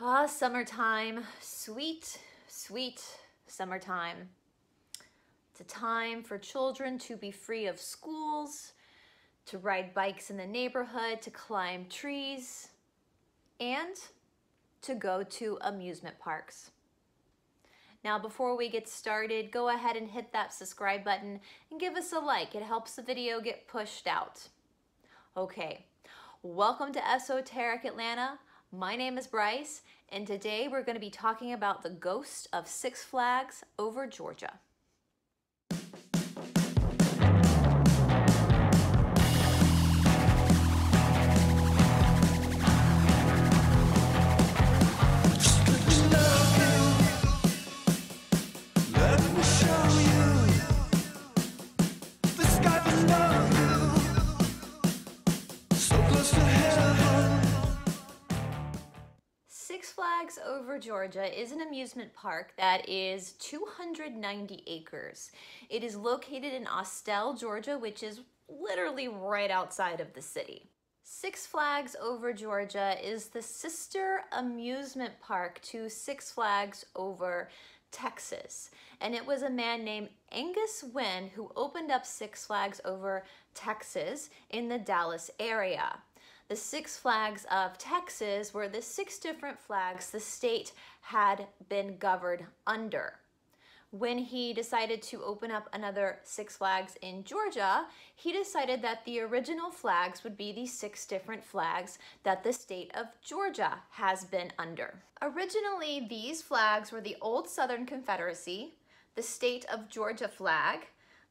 Ah, summertime, sweet, sweet summertime. It's a time for children to be free of schools, to ride bikes in the neighborhood, to climb trees, and to go to amusement parks. Now, before we get started, go ahead and hit that subscribe button and give us a like. It helps the video get pushed out. Okay, welcome to Esoteric Atlanta. My name is Brice, and today we're going to be talking about the ghost of Six Flags over Georgia. Six Flags over Georgia is an amusement park that is 290 acres. It is located in Austell, Georgia, which is literally right outside of the city. Six Flags over Georgia is the sister amusement park to Six Flags over Texas. And it was a man named Angus Wynn who opened up Six Flags over Texas in the Dallas area. The Six Flags of Texas were the 6 different flags the state had been governed under. When he decided to open up another Six Flags in Georgia, he decided that the original flags would be the 6 different flags that the state of Georgia has been under. Originally, these flags were the old Southern Confederacy, the state of Georgia flag,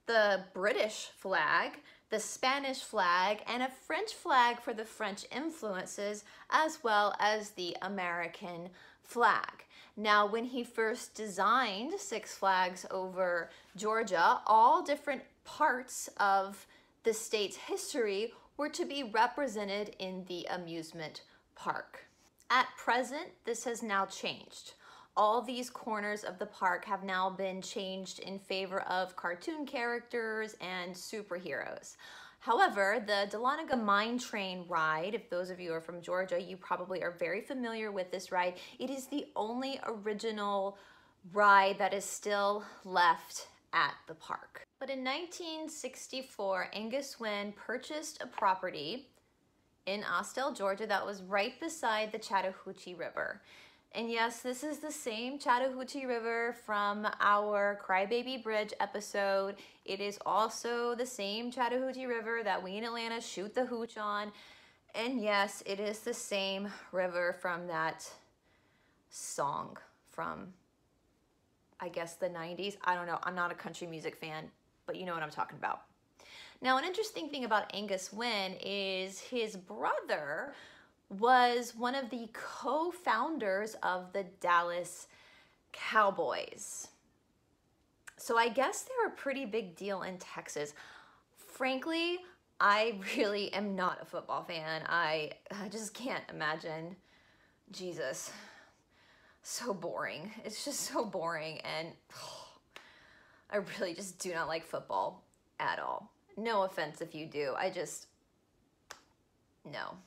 the British flag, the Spanish flag, and a French flag for the French influences, as well as the American flag. Now, when he first designed Six Flags over Georgia, all different parts of the state's history were to be represented in the amusement park. At present, this has now changed. All these corners of the park have now been changed in favor of cartoon characters and superheroes. However, the Dahlonega Mine Train ride, if those of you are from Georgia, you probably are very familiar with this ride. It is the only original ride that is still left at the park. But in 1964, Angus Wynn purchased a property in Austell, Georgia that was right beside the Chattahoochee River. And yes, this is the same Chattahoochee River from our Crybaby Bridge episode. It is also the same Chattahoochee River that we in Atlanta shoot the hooch on. And yes, it is the same river from that song from, I guess, the 90s. I don't know. I'm not a country music fan, but you know what I'm talking about. Now, an interesting thing about Angus Wynn is his brother was one of the co-founders of the Dallas Cowboys. So I guess they're a pretty big deal in Texas. Frankly, I really am not a football fan. I just can't imagine. Jesus, so boring. It's just so boring, and I really just do not like football at all. No offense if you do. No.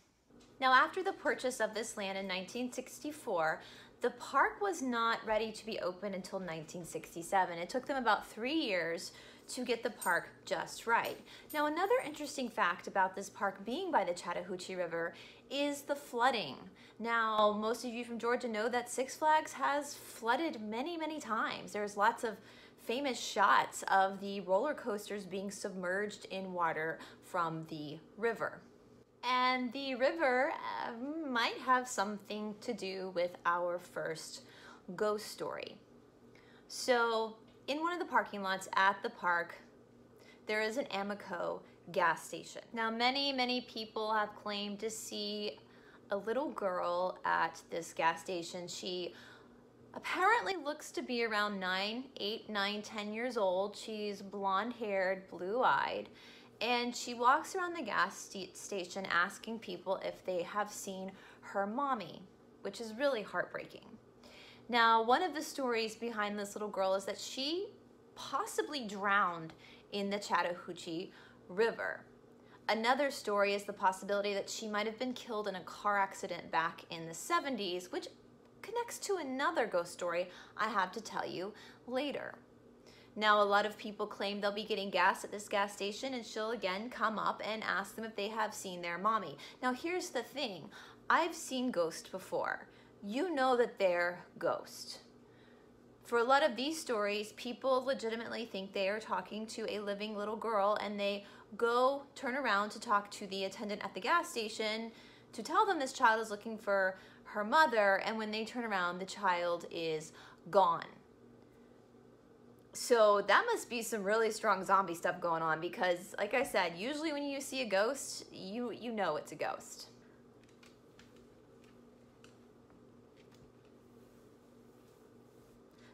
Now, after the purchase of this land in 1964, the park was not ready to be open until 1967. It took them about 3 years to get the park just right. Now, another interesting fact about this park being by the Chattahoochee River is the flooding. Now, most of you from Georgia know that Six Flags has flooded many, many times. There's lots of famous shots of the roller coasters being submerged in water from the river. And the river might have something to do with our first ghost story. So in one of the parking lots at the park, there is an Amoco gas station. Now, many people have claimed to see a little girl at this gas station. She apparently looks to be around 8, 9, 10 years old. She's blonde-haired, blue-eyed. And she walks around the gas station asking people if they have seen her mommy, which is really heartbreaking. Now, one of the stories behind this little girl is that she possibly drowned in the Chattahoochee River. Another story is the possibility that she might have been killed in a car accident back in the 70s, which connects to another ghost story I have to tell you later. Now, a lot of people claim they'll be getting gas at this gas station, and she'll again come up and ask them if they have seen their mommy. Now, here's the thing. I've seen ghosts before. You know that they're ghosts. For a lot of these stories, people legitimately think they are talking to a living little girl, and they go turn around to talk to the attendant at the gas station to tell them this child is looking for her mother, and when they turn around, the child is gone. So that must be some really strong zombie stuff going on, because like I said, usually when you see a ghost, you know it's a ghost.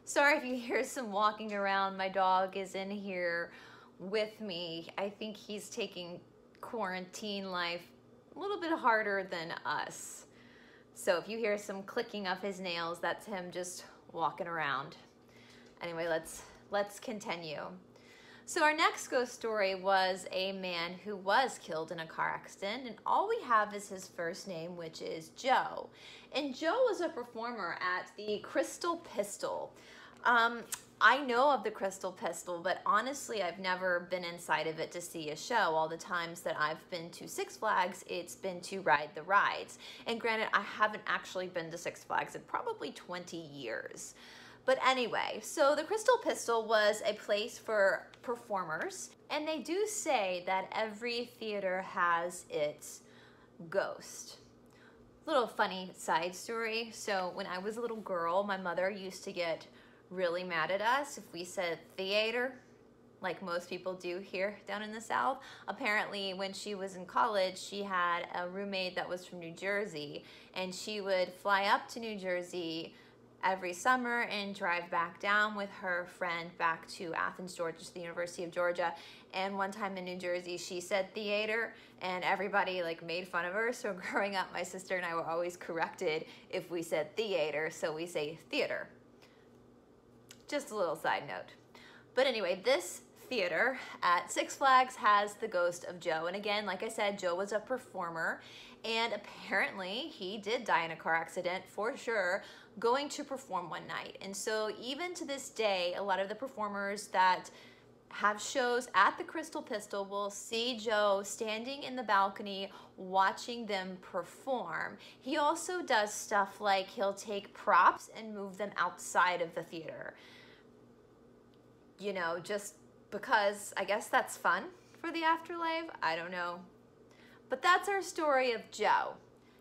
Sorry if you hear some walking around. My dog is in here with me. I think he's taking quarantine life a little bit harder than us. So if you hear some clicking of his nails, that's him just walking around. Anyway, let's continue. So our next ghost story was a man who was killed in a car accident, and all we have is his first name, which is Joe. And Joe was a performer at the Crystal Pistol. I know of the Crystal Pistol, but honestly, I've never been inside of it to see a show. All the times that I've been to Six Flags, it's been to ride the rides. And granted, I haven't actually been to Six Flags in probably 20 years. But anyway, so the Crystal Pistol was a place for performers, and they do say that every theater has its ghost. Little funny side story. So when I was a little girl, my mother used to get really mad at us if we said theater, like most people do here down in the South. Apparently, when she was in college, she had a roommate that was from New Jersey, and she would fly up to New Jersey every summer and drive back down with her friend back to Athens, Georgia, to the University of Georgia. And one time in New Jersey, she said theater, and everybody like made fun of her. So growing up, my sister and I were always corrected if we said theater, so we say theater. Just a little side note. But anyway, this theater at Six Flags has the ghost of Joe. And again, like I said, Joe was a performer, and apparently he did die in a car accident for sure, going to perform one night. And so even to this day, a lot of the performers that have shows at the Crystal Pistol will see Joe standing in the balcony watching them perform. He also does stuff like he'll take props and move them outside of the theater. You know, just because I guess that's fun for the afterlife. I don't know. But that's our story of Joe.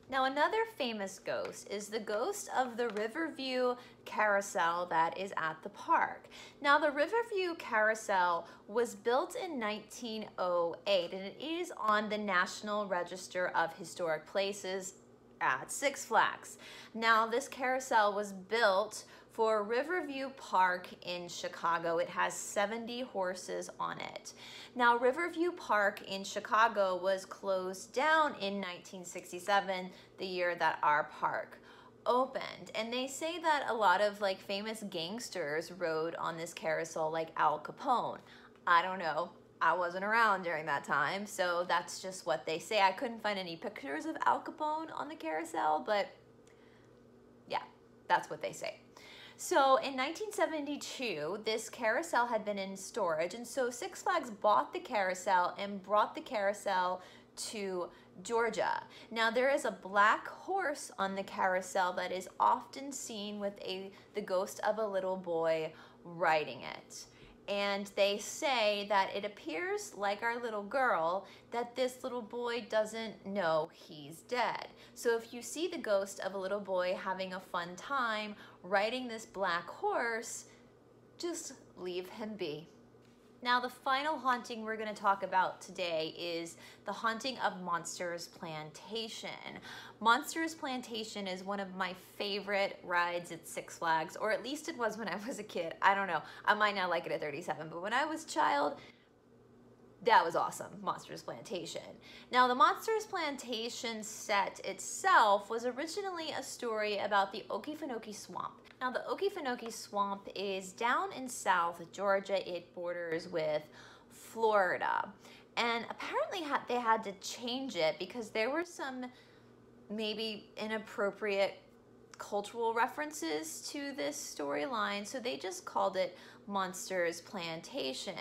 Now, another famous ghost is the ghost of the Riverview Carousel that is at the park. Now, the Riverview Carousel was built in 1908, and it is on the National Register of Historic Places at Six Flags. Now, this carousel was built for Riverview Park in Chicago. It has 70 horses on it. Now, Riverview Park in Chicago was closed down in 1967, the year that our park opened. And they say that a lot of like famous gangsters rode on this carousel, like Al Capone. I don't know. I wasn't around during that time, so that's just what they say. I couldn't find any pictures of Al Capone on the carousel, but yeah, that's what they say. So in 1972, this carousel had been in storage, and so Six Flags bought the carousel and brought the carousel to Georgia. Now, there is a black horse on the carousel that is often seen with the ghost of a little boy riding it. And they say that it appears like our little girl, that this little boy doesn't know he's dead. So if you see the ghost of a little boy having a fun time riding this black horse, just leave him be. Now, the final haunting we're going to talk about today is the haunting of Monsters Plantation. Monsters Plantation is one of my favorite rides at Six Flags, or at least it was when I was a kid. I don't know. I might not like it at 37, but when I was a child, that was awesome, Monsters Plantation. Now, the Monsters Plantation set itself was originally a story about the Okefenokee Swamp. Now, the Okefenokee Swamp is down in South Georgia. It borders with Florida. And apparently they had to change it because there were some maybe inappropriate cultural references to this storyline, so they just called it Monsters Plantation.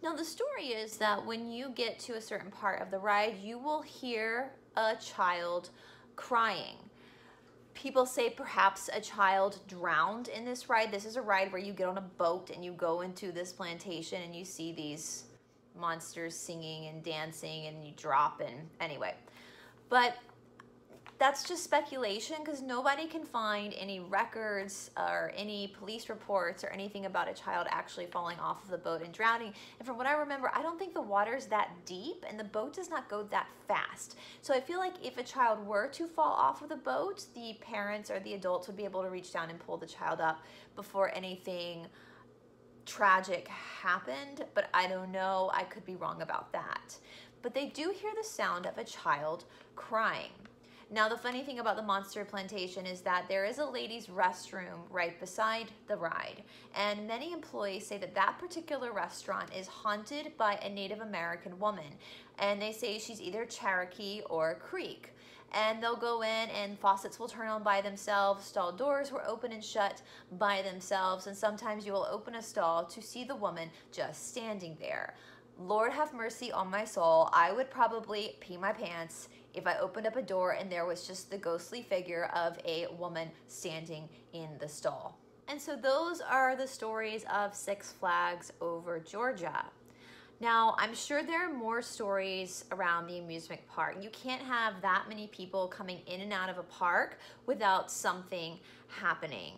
Now the story is that when you get to a certain part of the ride, you will hear a child crying. People say perhaps a child drowned in this ride. This is a ride where you get on a boat and you go into this plantation and you see these monsters singing and dancing and you drop and anyway. But that's just speculation because nobody can find any records or any police reports or anything about a child actually falling off of the boat and drowning. And from what I remember, I don't think the water's that deep and the boat does not go that fast. So I feel like if a child were to fall off of the boat, the parents or the adults would be able to reach down and pull the child up before anything tragic happened. But I don't know, I could be wrong about that. But they do hear the sound of a child crying. Now, the funny thing about the Monster Plantation is that there is a ladies' restroom right beside the ride, and many employees say that that particular restaurant is haunted by a Native American woman, and they say she's either Cherokee or Creek. And they'll go in and faucets will turn on by themselves, stall doors will open and shut by themselves, and sometimes you will open a stall to see the woman just standing there. Lord have mercy on my soul, I would probably pee my pants if I opened up a door and there was just the ghostly figure of a woman standing in the stall. And so those are the stories of Six Flags Over Georgia. Now, I'm sure there are more stories around the amusement park. You can't have that many people coming in and out of a park without something happening.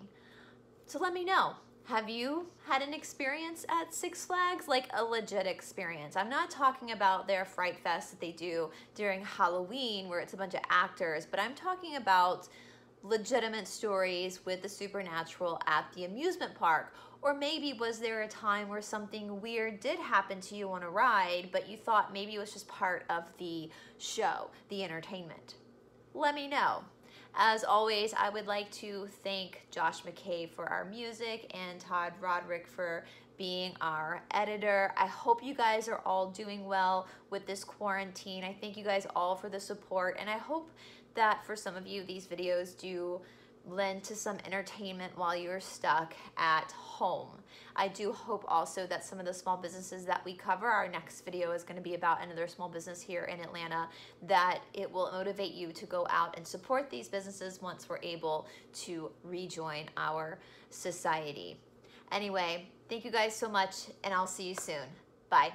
So let me know. Have you had an experience at Six Flags? Like a legit experience. I'm not talking about their Fright Fest that they do during Halloween where it's a bunch of actors, but I'm talking about legitimate stories with the supernatural at the amusement park. Or maybe was there a time where something weird did happen to you on a ride, but you thought maybe it was just part of the show, the entertainment? Let me know. As always, I would like to thank Josh McCabe for our music and Todd Roderick for being our editor. I hope you guys are all doing well with this quarantine. I thank you guys all for the support, and I hope that for some of you, these videos do lend to some entertainment while you're stuck at home. I do hope also that some of the small businesses that we cover, our next video is going to be about another small business here in Atlanta, that it will motivate you to go out and support these businesses once we're able to rejoin our society. Anyway, thank you guys so much, and I'll see you soon. Bye.